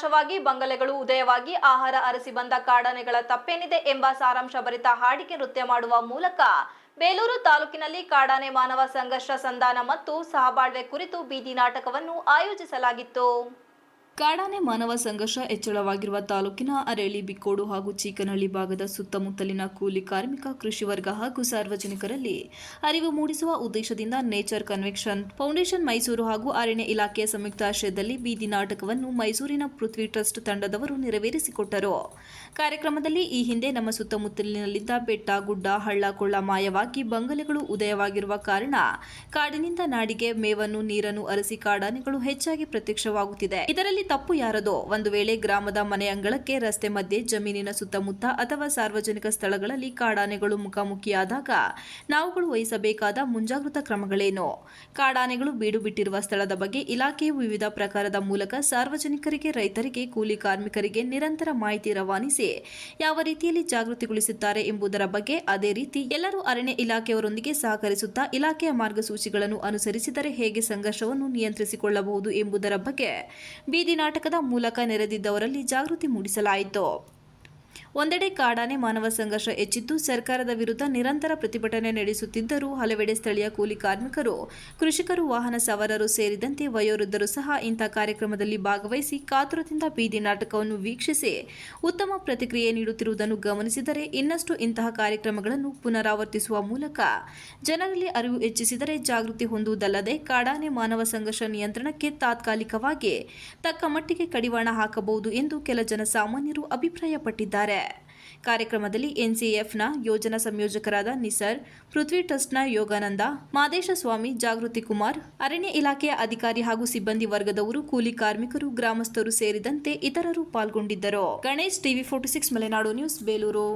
ನಾಶವಾಗಿ ಬಂಗಲೆಗಳು ಉದಯವಾಗಿ ಆಹಾರ ಅರಸಿ ಬಂದ ಕಾಡಾನೆಗಳ ತಪ್ಪೇನಿದೆ ಎಂಬ ಸಾರಾಂಶ ಭರಿತ ಹಾಡಿಗೆ ನೃತ್ಯ ಮಾಡುವ ಮೂಲಕ ಬೇಲೂರು ತಾಲೂಕಿನಲ್ಲಿ ಕಾಡಾನೆ ಮಾನವ ಸಂಘರ್ಷ ಸಂಧಾನ ಮತ್ತು ಸಹಬಾಳ್ವೆ ಕುರಿತು ಬೀದಿ ನಾಟಕವನ್ನು ಆಯೋಜಿಸಲಾಗಿತ್ತು. ಕಾಡಾನೆ ಮಾನವ ಸಂಘರ್ಷ ಹೆಚ್ಚಳವಾಗಿರುವ ತಾಲೂಕಿನ ಅರೇಳಿ, ಬಿಕ್ಕೋಡು ಹಾಗೂ ಚೀಕನಹಳ್ಳಿ ಭಾಗದ ಸುತ್ತಮುತ್ತಲಿನ ಕೂಲಿ ಕಾರ್ಮಿಕ, ಕೃಷಿ ವರ್ಗ ಹಾಗೂ ಸಾರ್ವಜನಿಕರಲ್ಲಿ ಅರಿವು ಮೂಡಿಸುವ ಉದ್ದೇಶದಿಂದ ನೇಚರ್ ಕನ್ವೆನ್ಷನ್ ಫೌಂಡೇಶನ್ ಮೈಸೂರು ಹಾಗೂ ಅರಣ್ಯ ಇಲಾಖೆಯ ಸಂಯುಕ್ತ ಆಶ್ರಯದಲ್ಲಿ ಬೀದಿ ನಾಟಕವನ್ನು ಮೈಸೂರಿನ ಪೃಥ್ವಿ ಟ್ರಸ್ಟ್ ತಂಡದವರು ನೆರವೇರಿಸಿಕೊಟ್ಟರು. ಕಾರ್ಯಕ್ರಮದಲ್ಲಿ ಈ ಹಿಂದೆ ನಮ್ಮ ಸುತ್ತಮುತ್ತಲಿನಲ್ಲಿದ್ದ ಬೆಟ್ಟ, ಗುಡ್ಡ, ಹಳ್ಳ, ಕೊಳ್ಳ ಮಾಯವಾಗಿ ಬಂಗಲೆಗಳು ಉದಯವಾಗಿರುವ ಕಾರಣ ಕಾಡಿನಿಂದ ನಾಡಿಗೆ ಮೇವನ್ನು, ನೀರನ್ನು ಅರಸಿ ಕಾಡಾನೆಗಳು ಹೆಚ್ಚಾಗಿ ಪ್ರತ್ಯಕ್ಷವಾಗುತ್ತಿದೆ. ಇದರಲ್ಲಿ ತಪ್ಪು ಯಾರದೋ? ಒಂದು ವೇಳೆ ಗ್ರಾಮದ ಮನೆ ಅಂಗಳಕ್ಕೆ, ರಸ್ತೆ ಮಧ್ಯೆ, ಜಮೀನಿನ ಸುತ್ತಮುತ್ತ ಅಥವಾ ಸಾರ್ವಜನಿಕ ಸ್ಥಳಗಳಲ್ಲಿ ಕಾಡಾನೆಗಳು ಮುಖಾಮುಖಿಯಾದಾಗ ನಾವುಗಳು ವಹಿಸಬೇಕಾದ ಮುಂಜಾಗೃತಾ ಕ್ರಮಗಳೇನು? ಕಾಡಾನೆಗಳು ಬೀಡು ಬಿಟ್ಟಿರುವ ಸ್ಥಳದ ಬಗ್ಗೆ ಇಲಾಖೆಯು ವಿವಿಧ ಪ್ರಕಾರದ ಮೂಲಕ ಸಾರ್ವಜನಿಕರಿಗೆ, ರೈತರಿಗೆ, ಕೂಲಿ ಕಾರ್ಮಿಕರಿಗೆ ನಿರಂತರ ಮಾಹಿತಿ ರವಾನಿಸಿ ಯಾವ ರೀತಿಯಲ್ಲಿ ಜಾಗೃತಿಗೊಳಿಸುತ್ತಾರೆ ಎಂಬುದರ ಬಗ್ಗೆ, ಅದೇ ರೀತಿ ಎಲ್ಲರೂ ಅರಣ್ಯ ಇಲಾಖೆಯವರೊಂದಿಗೆ ಸಹಕರಿಸುತ್ತಾ ಇಲಾಖೆಯ ಮಾರ್ಗಸೂಚಿಗಳನ್ನು ಅನುಸರಿಸಿದರೆ ಹೇಗೆ ಸಂಘರ್ಷವನ್ನು ನಿಯಂತ್ರಿಸಿಕೊಳ್ಳಬಹುದು ಎಂಬುದರ ಬಗ್ಗೆ ಬೀದಿ ನಾಟಕದ ಮೂಲಕ ನೆರೆದಿದ್ದವರಲ್ಲಿ ಜಾಗೃತಿ ಮೂಡಿಸಲಾಯಿತು. ಒಂದೆಡೆ ಕಾಡಾನೆ ಮಾನವ ಸಂಘರ್ಷ ಹೆಚ್ಚಿದ್ದು ಸರ್ಕಾರದ ವಿರುದ್ಧ ನಿರಂತರ ಪ್ರತಿಭಟನೆ ನಡೆಸುತ್ತಿದ್ದರೂ ಹಲವೆಡೆ ಸ್ಥಳೀಯ ಕೂಲಿ ಕಾರ್ಮಿಕರು, ಕೃಷಿಕರು, ವಾಹನ ಸವಾರರು ಸೇರಿದಂತೆ ವಯೋವೃದ್ಧರು ಸಹ ಇಂಥ ಕಾರ್ಯಕ್ರಮದಲ್ಲಿ ಭಾಗವಹಿಸಿ ಕಾತುರದಿಂದ ಬೀದಿ ನಾಟಕವನ್ನು ವೀಕ್ಷಿಸಿ ಉತ್ತಮ ಪ್ರತಿಕ್ರಿಯೆ ನೀಡುತ್ತಿರುವುದನ್ನು ಗಮನಿಸಿದರೆ ಇನ್ನಷ್ಟು ಇಂತಹ ಕಾರ್ಯಕ್ರಮಗಳನ್ನು ಪುನರಾವರ್ತಿಸುವ ಮೂಲಕ ಜನರಲ್ಲಿ ಅರಿವು ಹೆಚ್ಚಿಸಿದರೆ ಜಾಗೃತಿ ಹೊಂದುವುದಲ್ಲದೆ ಕಾಡಾನೆ ಮಾನವ ಸಂಘರ್ಷ ನಿಯಂತ್ರಣಕ್ಕೆ ತಾತ್ಕಾಲಿಕವಾಗಿ ತಕ್ಕ ಮಟ್ಟಿಗೆ ಕಡಿವಾಣ ಹಾಕಬಹುದು ಎಂದು ಕೆಲ ಜನಸಾಮಾನ್ಯರು ಅಭಿಪ್ರಾಯಪಟ್ಟಿದ್ದಾರೆ. ಕಾರ್ಯಕ್ರಮದಲ್ಲಿ ಎನ್ಸಿಎಫ್ನ ಯೋಜನಾ ಸಂಯೋಜಕರಾದ ನಿಸರ್, ಪೃಥ್ವಿ ಟ್ರಸ್ಟ್ನ ಯೋಗಾನಂದ, ಮಾದೇಶ ಸ್ವಾಮಿ, ಜಾಗೃತಿ ಕುಮಾರ್, ಅರಣ್ಯ ಇಲಾಖೆಯ ಅಧಿಕಾರಿ ಹಾಗೂ ಸಿಬ್ಬಂದಿ ವರ್ಗದವರು, ಕೂಲಿ ಕಾರ್ಮಿಕರು, ಗ್ರಾಮಸ್ಥರು ಸೇರಿದಂತೆ ಇತರರು ಪಾಲ್ಗೊಂಡಿದ್ದರು. Ganesh, TV 46 Malenadu news, Belur.